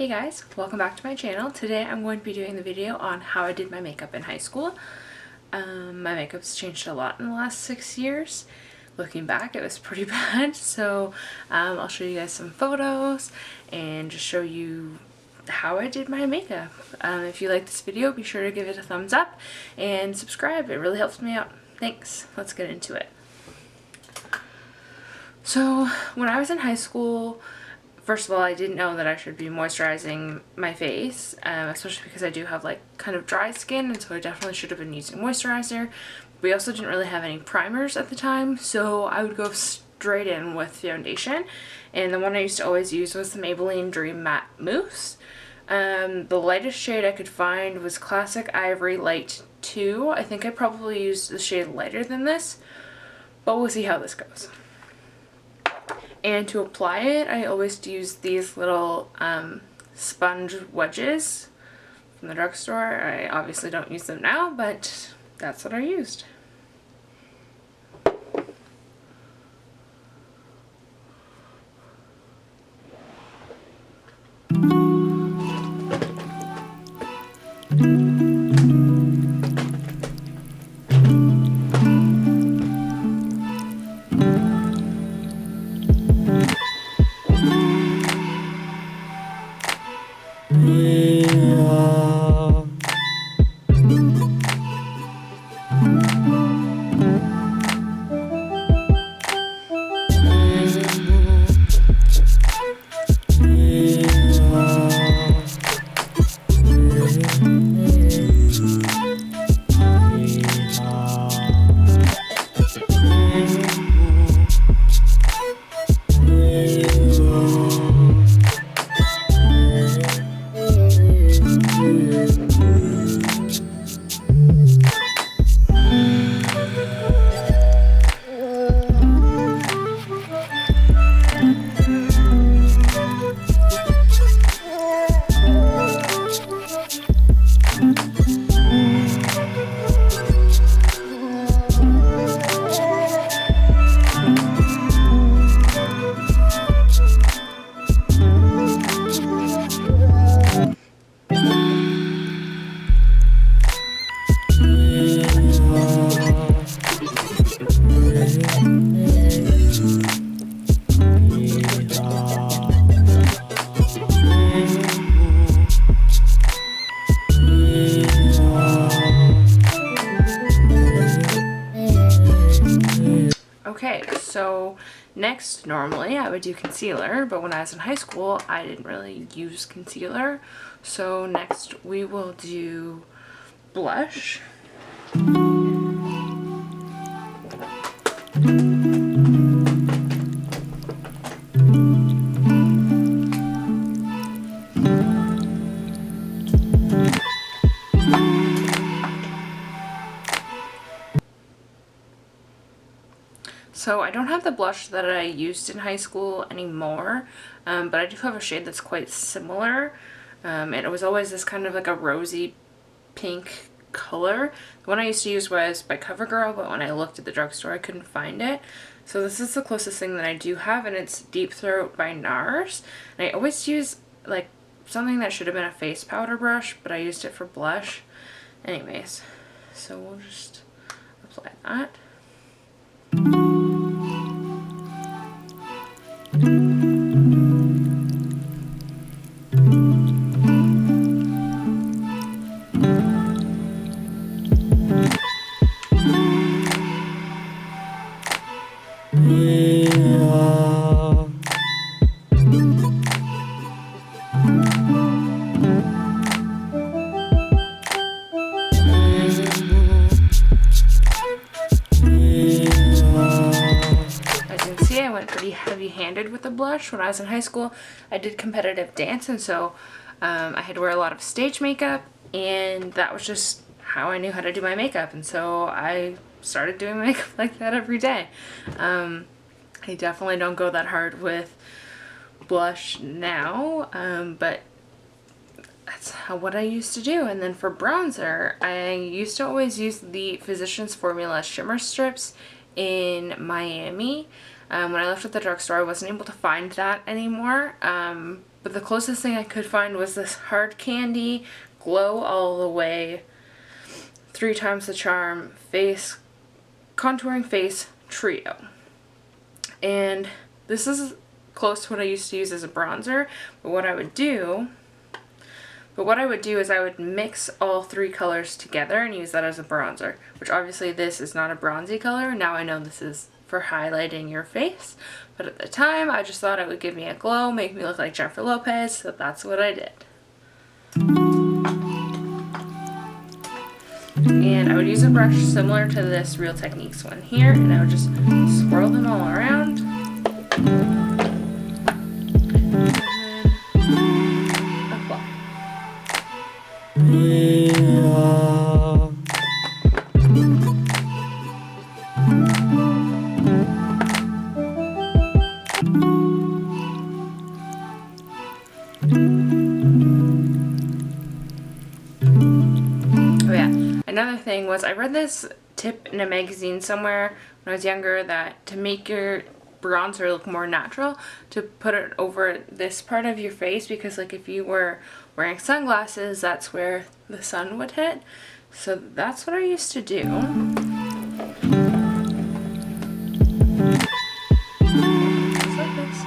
Hey guys, welcome back to my channel. Today I'm going to be doing the video on how I did my makeup in high school. My makeup's changed a lot in the last 6 years. Looking back, it was pretty bad, so I'll show you guys some photos and just show you how I did my makeup. If you like this video, be sure to give it a thumbs up and subscribe. It really helps me out. Thanks. Let's get into it. So when I was in high school, first of all, I didn't know that I should be moisturizing my face, especially because I do have like kind of dry skin, and so I definitely should have been using moisturizer. We also didn't really have any primers at the time, so I would go straight in with foundation, and the one I used to always use was the Maybelline Dream Matte Mousse. The lightest shade I could find was Classic Ivory Light 2. I think I probably used the shade lighter than this, but we'll see how this goes. And to apply it, I always use these little sponge wedges from the drugstore. I obviously don't use them now, but that's what I used. Okay, so next, normally I would do concealer, but when I was in high school, I didn't really use concealer. So next we will do blush. So I don't have the blush that I used in high school anymore, but I do have a shade that's quite similar, and it was always this kind of like a rosy pink color. The one I used to use was by CoverGirl, but when I looked at the drugstore I couldn't find it. So this is the closest thing that I do have, and it's Deep Throat by NARS. And I always use like something that should have been a face powder brush, but I used it for blush. Anyways, so we'll just apply that. I went pretty heavy-handed with the blush. When I was in high school, I did competitive dance, and so I had to wear a lot of stage makeup, and that was just how I knew how to do my makeup, and so I started doing makeup like that every day. I definitely don't go that hard with blush now, but that's what I used to do. And then for bronzer, I used to always use the Physicians Formula Shimmer Strips in Miami. When I left at the drugstore, I wasn't able to find that anymore, but the closest thing I could find was this Hard Candy Glow All the Way 3 Times the Charm face contouring face trio. And this is close to what I used to use as a bronzer, but what I would do is I would mix all 3 colors together and use that as a bronzer, which obviously this is not a bronzy color. Now I know this is for highlighting your face, but at the time I just thought it would give me a glow, make me look like Jennifer Lopez, so that's what I did. And I would use a brush similar to this Real Techniques one here, and I would just swirl them all around. Another thing was, I read this tip in a magazine somewhere when I was younger, that to make your bronzer look more natural, to put it over this part of your face, because like if you were wearing sunglasses, that's where the sun would hit. So that's what I used to do. Just like this.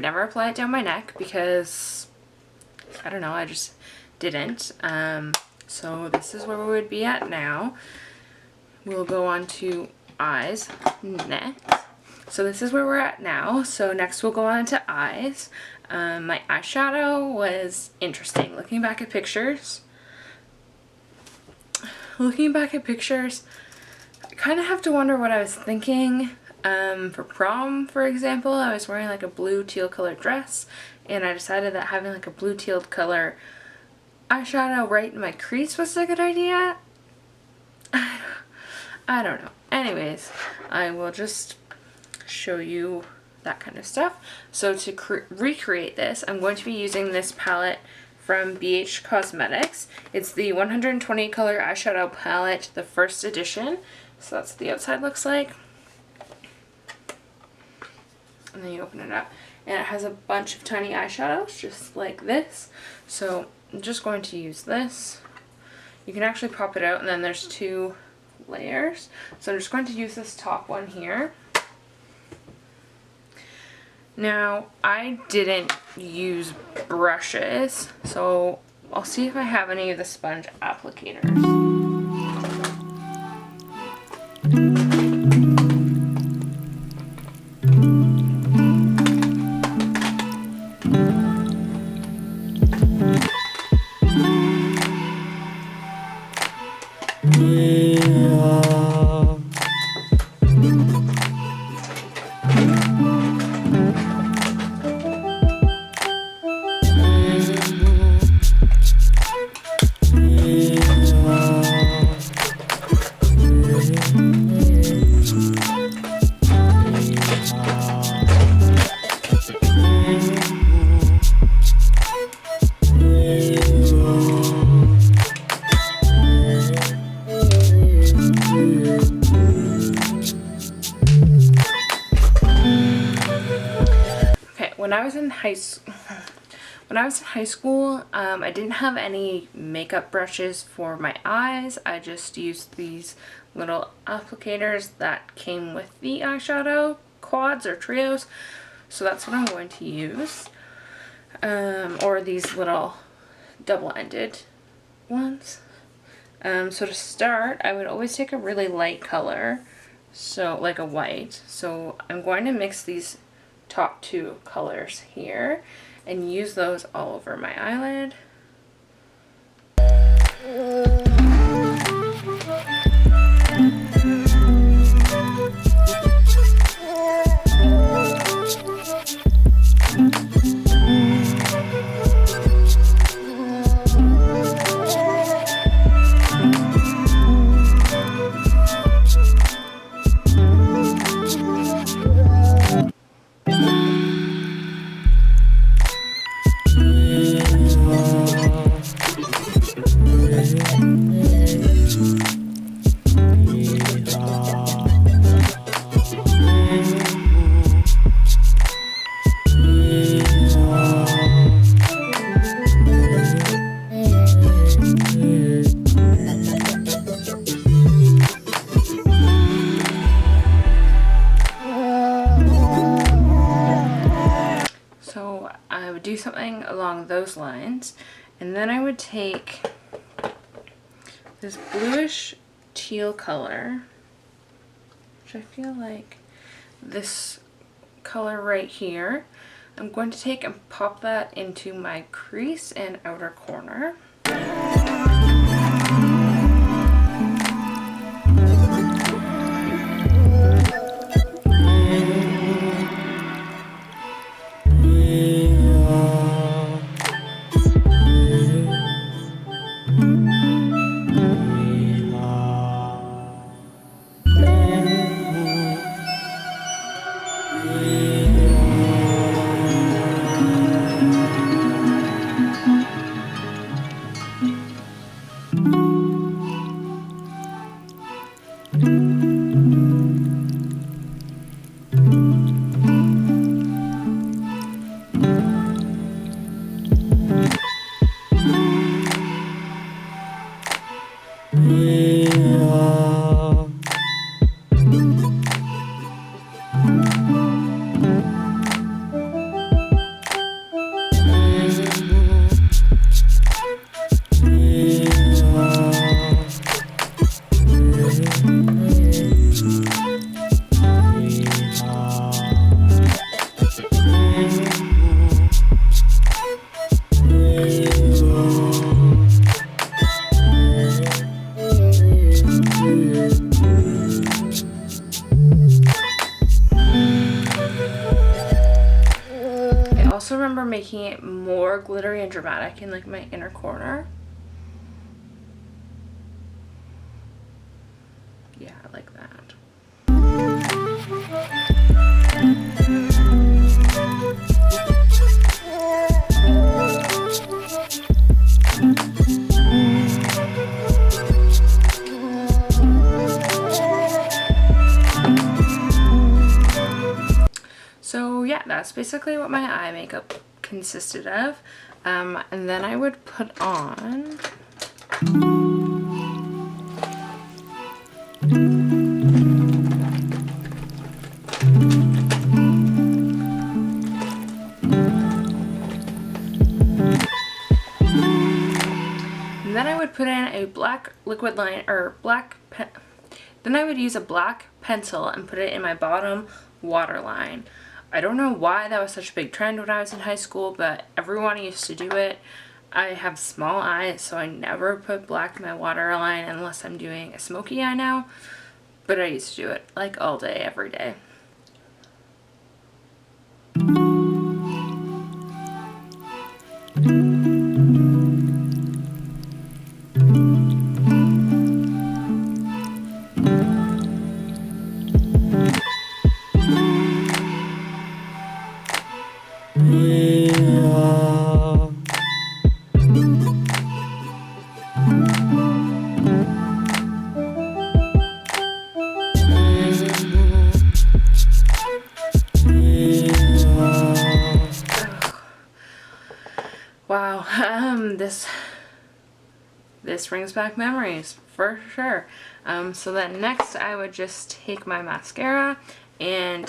Never apply it down my neck because I don't know, I just didn't. So this is where we would be at now. We'll go on to eyes next. So this is where we're at now. So next we'll go on to eyes. My eyeshadow was interesting. Looking back at pictures, I kind of have to wonder what I was thinking. For prom, for example, I was wearing like a blue teal colored dress, and I decided that having like a blue teal color eyeshadow right in my crease was a good idea. I don't know. Anyways, I will just show you that kind of stuff. So to recreate this, I'm going to be using this palette from BH Cosmetics. It's the 120 color eyeshadow palette, the first edition. So that's what the outside looks like. And then you open it up, and it has a bunch of tiny eyeshadows just like this. So I'm just going to use this. You can actually pop it out, and then there's 2 layers. So I'm just going to use this top one here. Now I didn't use brushes, so I'll see if I have any of the sponge applicators. When I was in high school, I didn't have any makeup brushes for my eyes. I just used these little applicators that came with the eyeshadow quads or trios. So that's what I'm going to use. Or these little double-ended ones. So to start, I would always take a really light color, so like a white. So I'm going to mix these top 2 colors here and use those all over my eyelid. along those lines. And then I would take this bluish teal color, which I feel like this color right here. I'm going to take and pop that into my crease and outer corner. Also remember making it more glittery and dramatic in like my inner corner. Yeah, I like that. So yeah, that's basically what my eye makeup consisted of. And then I would put on put in a black liquid line or then I would use a black pencil and put it in my bottom waterline. I don't know why that was such a big trend when I was in high school, but everyone used to do it. I have small eyes, so I never put black in my waterline unless I'm doing a smoky eye now, but I used to do it like all day, every day. Wow, this brings back memories for sure. So then next I would just take my mascara, and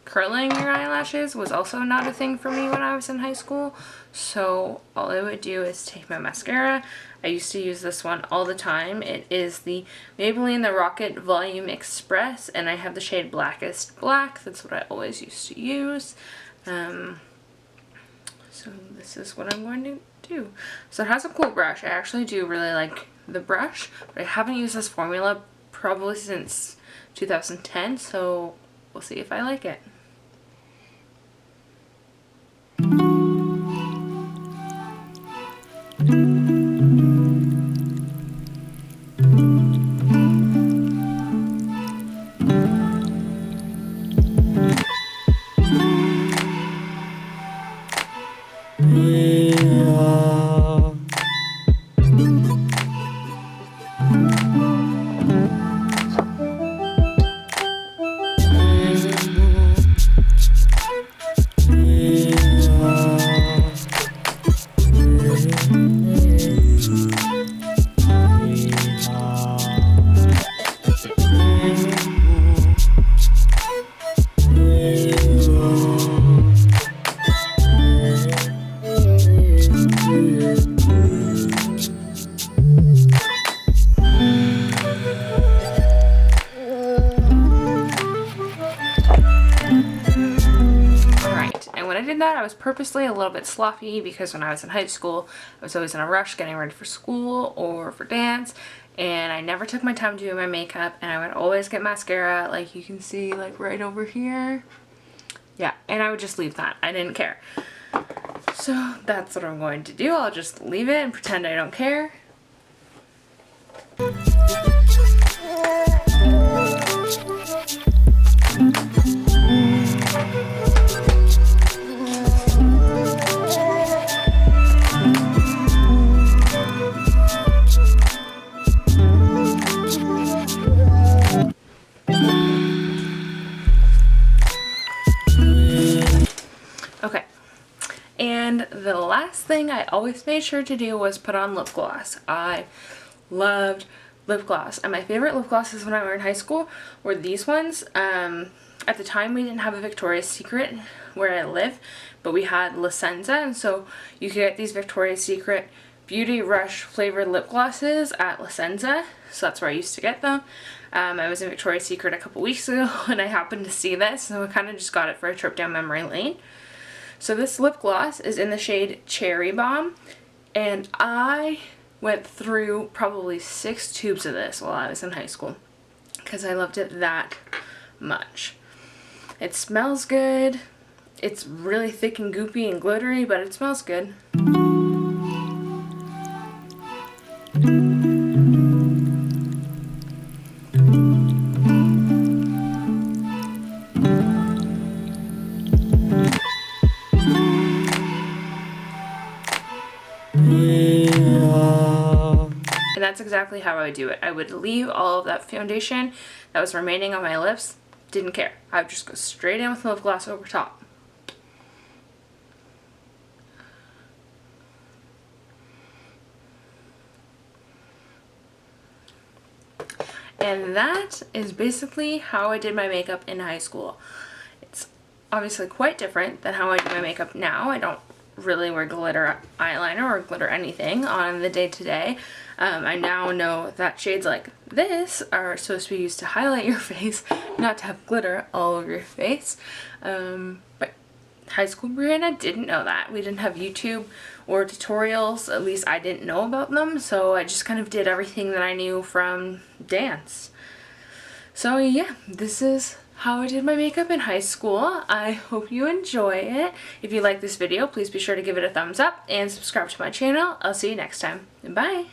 curling your eyelashes was also not a thing for me when I was in high school. So all I would do is take my mascara. I used to use this one all the time. It is the Maybelline The Rocket Volume Express, and I have the shade Blackest Black. That's what I always used to use. So this is what I'm going to do. So it has a cool brush. I actually do really like the brush, but I haven't used this formula probably since 2010, so we'll see if I like it. was purposely a little bit sloppy because when I was in high school, I was always in a rush getting ready for school or for dance, and I never took my time doing my makeup, and I would always get mascara, like you can see, like right over here. Yeah, and I would just leave that. I didn't care. So that's what I'm going to do. I'll just leave it and pretend I don't care. Okay, and the last thing I always made sure to do was put on lip gloss. I loved lip gloss, and my favorite lip glosses when I were in high school were these ones. At the time we didn't have a Victoria's Secret where I live, but we had La Senza, and so you could get these Victoria's Secret Beauty Rush flavored lip glosses at La Senza, so that's where I used to get them. I was in Victoria's Secret a couple weeks ago and I happened to see this, so I kind of just got it for a trip down memory lane. So this lip gloss is in the shade Cherry Bomb, and I went through probably 6 tubes of this while I was in high school because I loved it that much. It smells good. It's really thick and goopy and glittery, but it smells good. And that's exactly how I would do it. I would leave all of that foundation that was remaining on my lips. Didn't care. I would just go straight in with lip gloss over top. And that is basically how I did my makeup in high school. It's obviously quite different than how I do my makeup now. I don't really wear glitter eyeliner or glitter anything on the day-to-day. I now know that shades like this are supposed to be used to highlight your face, not to have glitter all over your face. But high school Brianna didn't know that. We didn't have YouTube or tutorials, at least I didn't know about them, so I just kind of did everything that I knew from dance. So yeah, this is how I did my makeup in high school. I hope you enjoy it. If you like this video, please be sure to give it a thumbs up and subscribe to my channel. I'll see you next time. Bye!